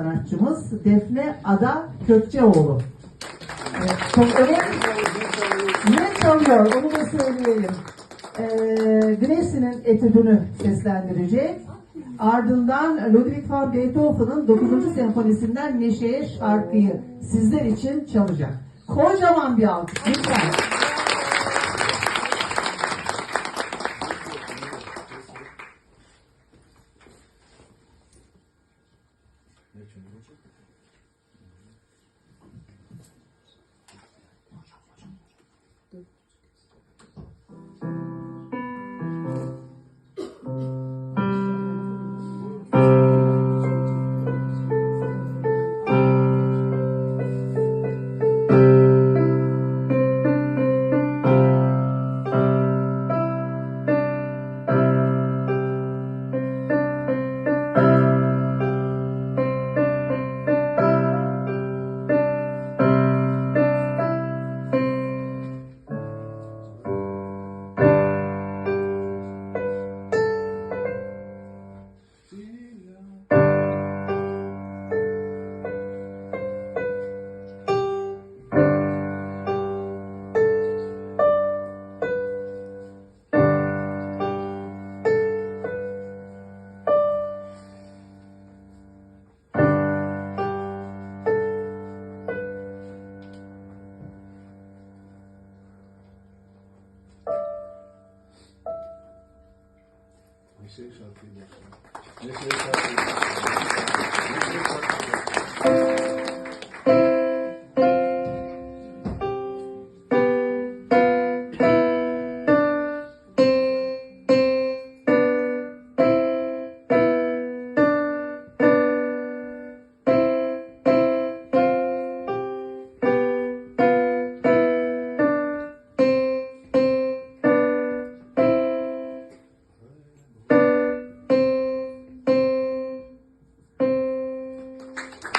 sanatçımız Defne Ada Kökçeoğlu. Çok ne çalıyor onu da söyleyelim. Gracie'nin etüdünü seslendirecek. Ardından Ludwig van Beethoven'ın 9. senfonisinden Neşe'ye şarkıyı sizler için çalacak. Kocaman bir alkış lütfen. Neşe şarkıyı başlayalım. Neşe şarkıyı başlayalım.